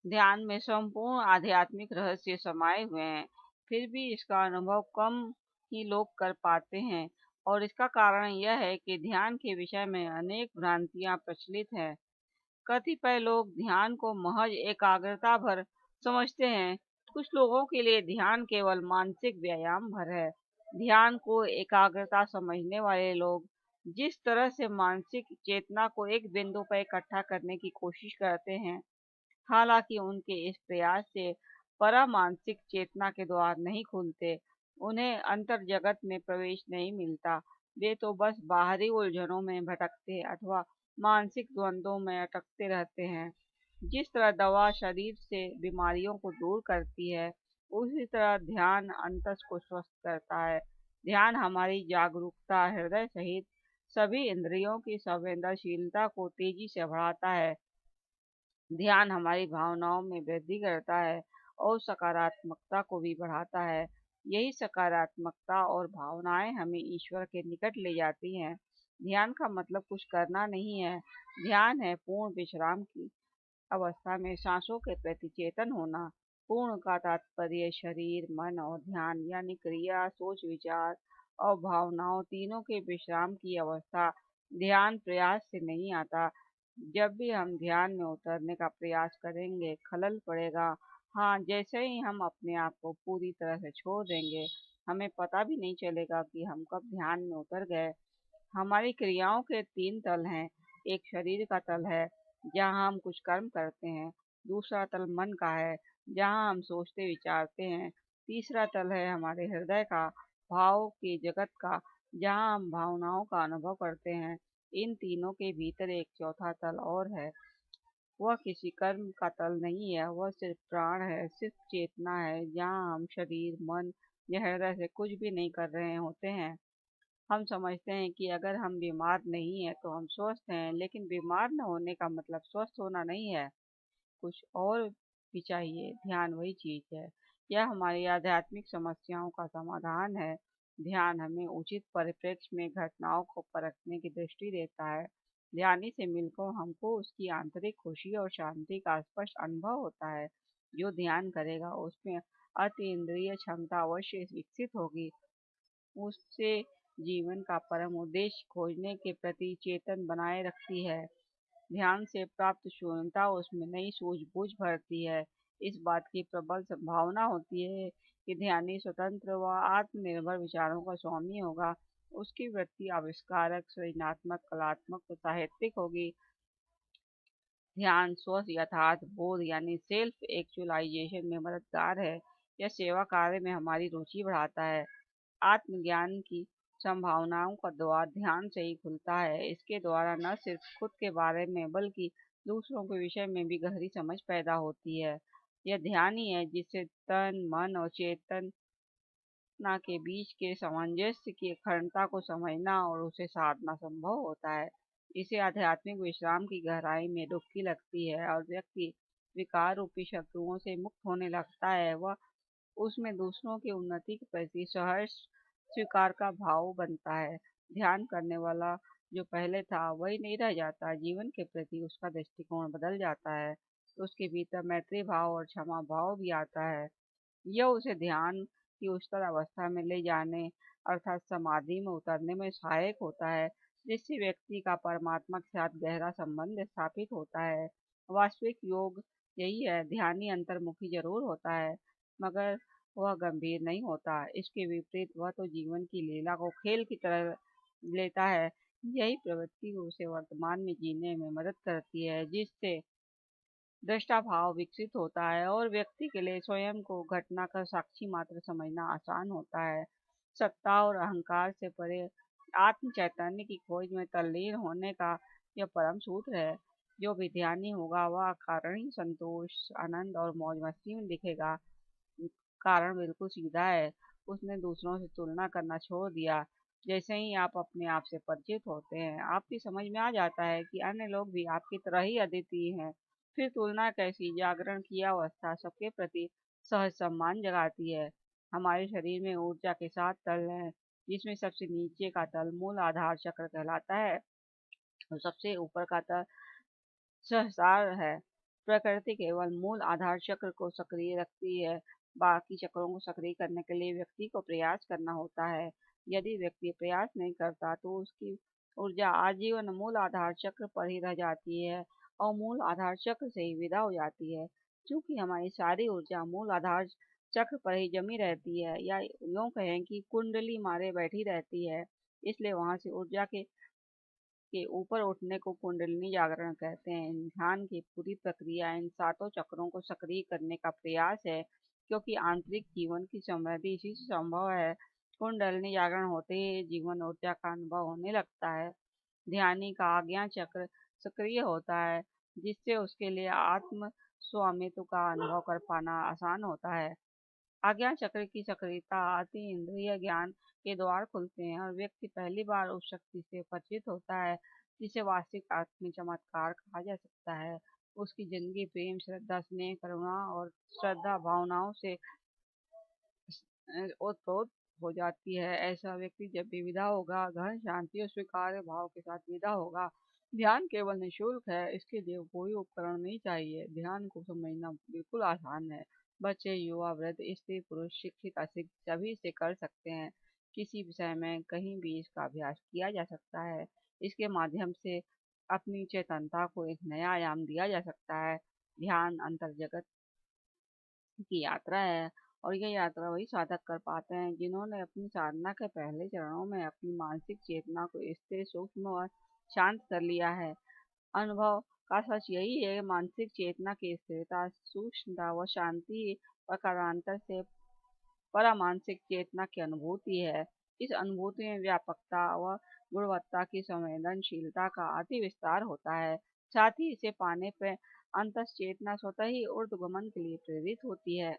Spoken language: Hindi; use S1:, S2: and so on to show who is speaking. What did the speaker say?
S1: ध्यान में संपूर्ण आध्यात्मिक रहस्य समाये हुए हैं, फिर भी इसका अनुभव कम ही लोग कर पाते हैं। और इसका कारण यह है कि ध्यान के विषय में अनेक भ्रांतियां प्रचलित हैं। कतिपय लोग ध्यान को महज एकाग्रता भर समझते हैं। कुछ लोगों के लिए ध्यान केवल मानसिक व्यायाम भर है। ध्यान को एकाग्रता समझने वाले लोग जिस तरह से मानसिक चेतना को एक बिंदु पर इकट्ठा करने की कोशिश करते हैं, हालांकि उनके इस प्रयास से परामानसिक चेतना के द्वार नहीं खुलते, उन्हें अंतर जगत में प्रवेश नहीं मिलता। वे तो बस बाहरी उलझनों में भटकते अथवा मानसिक द्वंद्वों में अटकते रहते हैं। जिस तरह दवा शरीर से बीमारियों को दूर करती है, उसी तरह ध्यान अंतस को स्वस्थ करता है। ध्यान हमारी जागरूकता, हृदय सहित सभी इंद्रियों की संवेदनशीलता को तेजी से बढ़ाता है। ध्यान हमारी भावनाओं में वृद्धि करता है और सकारात्मकता को भी बढ़ाता है। यही सकारात्मकता और भावनाएं हमें ईश्वर के निकट ले जाती हैं। ध्यान का मतलब कुछ करना नहीं है। ध्यान है पूर्ण विश्राम की अवस्था में सांसों के प्रति चेतन होना। पूर्ण का तात्पर्य शरीर, मन और ध्यान यानी क्रिया, सोच, विचार और भावनाओं तीनों के विश्राम की अवस्था। ध्यान प्रयास से नहीं आता। जब भी हम ध्यान में उतरने का प्रयास करेंगे, खलल पड़ेगा। हाँ, जैसे ही हम अपने आप को पूरी तरह से छोड़ देंगे, हमें पता भी नहीं चलेगा कि हम कब ध्यान में उतर गए। हमारी क्रियाओं के 3 तल हैं। एक शरीर का तल है, जहाँ हम कुछ कर्म करते हैं। दूसरा तल मन का है, जहाँ हम सोचते विचारते हैं। तीसरा तल है हमारे हृदय का, भाव के जगत का, जहाँ हम भावनाओं का अनुभव करते हैं। इन तीनों के भीतर एक चौथा तल और है। वह किसी कर्म का तल नहीं है, वह सिर्फ प्राण है, सिर्फ चेतना है, जहाँ हम शरीर, मन या हृदय से कुछ भी नहीं कर रहे होते हैं। हम समझते हैं कि अगर हम बीमार नहीं हैं तो हम स्वस्थ हैं, लेकिन बीमार न होने का मतलब स्वस्थ होना नहीं है। कुछ और भी चाहिए। ध्यान वही चीज है। यह हमारी आध्यात्मिक समस्याओं का समाधान है। ध्यान हमें उचित परिप्रेक्ष्य में घटनाओं को परखने की दृष्टि देता है। ध्यानी से मिलकर हमको उसकी आंतरिक खुशी और शांति का स्पष्ट अनुभव होता है। जो ध्यान करेगा उसमें अति इंद्रिय क्षमता अवश्य विकसित होगी। उससे जीवन का परम उद्देश्य खोजने के प्रति चेतन बनाए रखती है। ध्यान से प्राप्त शून्यता उसमें नई सूझबूझ भरती है। इस बात की प्रबल संभावना होती है कि ध्यानी स्वतंत्र व आत्मनिर्भर विचारों का स्वामी होगा। उसकी वृत्ति आविष्कारक, सृजनात्मक, कलात्मक व साहित्यिक होगी। ध्यान स्व यथार्थ बोध यानी सेल्फ एक्चुअलाइजेशन में मददगार है। यह सेवा कार्य में हमारी रुचि बढ़ाता है। आत्मज्ञान की संभावनाओं का द्वार ध्यान से ही खुलता है। इसके द्वारा न सिर्फ खुद के बारे में बल्कि दूसरों के विषय में भी गहरी समझ पैदा होती है। यह ध्यान ही है जिससे तन, मन और चेतना के बीच के सामंजस्य की अखंडता को समझना और उसे साधना संभव होता है। इसे आध्यात्मिक विश्राम की गहराई में डुबकी लगती है और व्यक्ति विकार रूपी शत्रुओं से मुक्त होने लगता है। वह उसमें दूसरों की उन्नति के प्रति सहर्ष स्वीकार का भाव बनता है। ध्यान करने वाला जो पहले था वही नहीं रह जाता। जीवन के प्रति उसका दृष्टिकोण बदल जाता है। तो उसके भीतर मैत्री भाव और क्षमा भाव भी आता है। यह उसे ध्यान की उच्चतर अवस्था में ले जाने अर्थात समाधि में उतरने में सहायक होता है, जिससे व्यक्ति का परमात्मा के साथ गहरा संबंध स्थापित होता है। वास्तविक योग यही है। ध्यानी अंतर्मुखी जरूर होता है, मगर वह गंभीर नहीं होता। इसके विपरीत वह तो जीवन की लीला को खेल की तरह लेता है। यही प्रवृत्ति उसे वर्तमान में जीने में मदद करती है, जिससे दृष्टा भाव विकसित होता है और व्यक्ति के लिए स्वयं को घटना का साक्षी मात्र समझना आसान होता है। सत्ता और अहंकार से परे आत्म चैतन्य की खोज में तल्लीन होने का यह परम सूत्र है। जो भी ध्यानी होगा वह कारण ही संतोष, आनंद और मौज मस्ती में दिखेगा। कारण बिल्कुल सीधा है। उसने दूसरों से तुलना करना छोड़ दिया। जैसे ही आप अपने आप से परिचित होते हैं, आपकी समझ में आ जाता है कि अन्य लोग भी आपकी तरह ही अद्वितीय हैं। फिर तुलना कैसी? जागरण की अवस्था सबके प्रति सहज सम्मान जगाती है। हमारे शरीर में ऊर्जा के 7 तल हैं, जिसमें सबसे नीचे का तल मूल आधार चक्र कहलाता है और सबसे ऊपर का तल सहस्रार है। प्रकृति केवल मूल आधार चक्र को सक्रिय रखती है। बाकी चक्रों को सक्रिय करने के लिए व्यक्ति को प्रयास करना होता है। यदि व्यक्ति प्रयास नहीं करता तो उसकी ऊर्जा आजीवन मूल आधार चक्र पर ही रह जाती है और मूल आधार चक्र से ही विदा हो जाती है। चूंकि हमारी सारी ऊर्जा मूल आधार चक्र पर ही जमी रहती है, या यूं कहें कि कुंडली मारे बैठी रहती है, इसलिए वहां से ऊर्जा के ऊपर उठने को कुंडलिनी जागरण कहते हैं। ध्यान की पूरी प्रक्रिया इन सातों चक्रों को सक्रिय करने का प्रयास है, क्योंकि आंतरिक जीवन की समृद्धि इसी से संभव है। कुंडलिनी जागरण होते ही जीवन ऊर्जा का अनुभव होने लगता है। ध्यानी का आज्ञा चक्र सक्रिय होता है, जिससे उसके लिए आत्म स्वामित्व का अनुभव कर पाना आसान होता है। आज्ञा चक्र की सक्रियता आती इंद्रिय ज्ञान के द्वार खुलते हैं और व्यक्ति पहली बार उस शक्ति से परिचित होता है जिसे वास्तविक आत्मिक चमत्कार कहा जा सकता है। उसकी जिंदगी प्रेम, श्रद्धा, स्नेह, करुणा और श्रद्धा भावनाओं से ओतप्रोत हो जाती है। ऐसा व्यक्ति जब भी विदा होगा, गहन शांति और स्वीकार्य भाव के साथ विदा होगा। ध्यान केवल निःशुल्क है, इसके लिए कोई उपकरण नहीं चाहिए। ध्यान को समझना बिल्कुल आसान है। बच्चे, युवा, वृद्ध, स्त्री, पुरुष, शिक्षित, अशिक्षित सभी इसे कर सकते हैं। किसी विषय में कहीं भी इसका अभ्यास किया जा सकता है। इसके माध्यम से अपनी चेतनता को एक नया आयाम दिया जा सकता है। ध्यान अंतर जगत की यात्रा है, और यह यात्रा वही साधक कर पाते हैं जिन्होंने अपनी साधना के पहले चरणों में अपनी मानसिक चेतना को स्थिर, सूक्ष्म और शांत कर लिया है। अनुभव का सच यही है, मानसिक चेतना की स्थिरता, सूक्ष्मता व शांति प्रकारांतर से परामानसिक चेतना की अनुभूति है। इस अनुभूति में व्यापकता व गुणवत्ता की संवेदनशीलता का अति विस्तार होता है। साथ ही इसे पाने पर अंतस चेतना स्वतः ही ऊर्ध्वगमन के लिए प्रेरित होती है।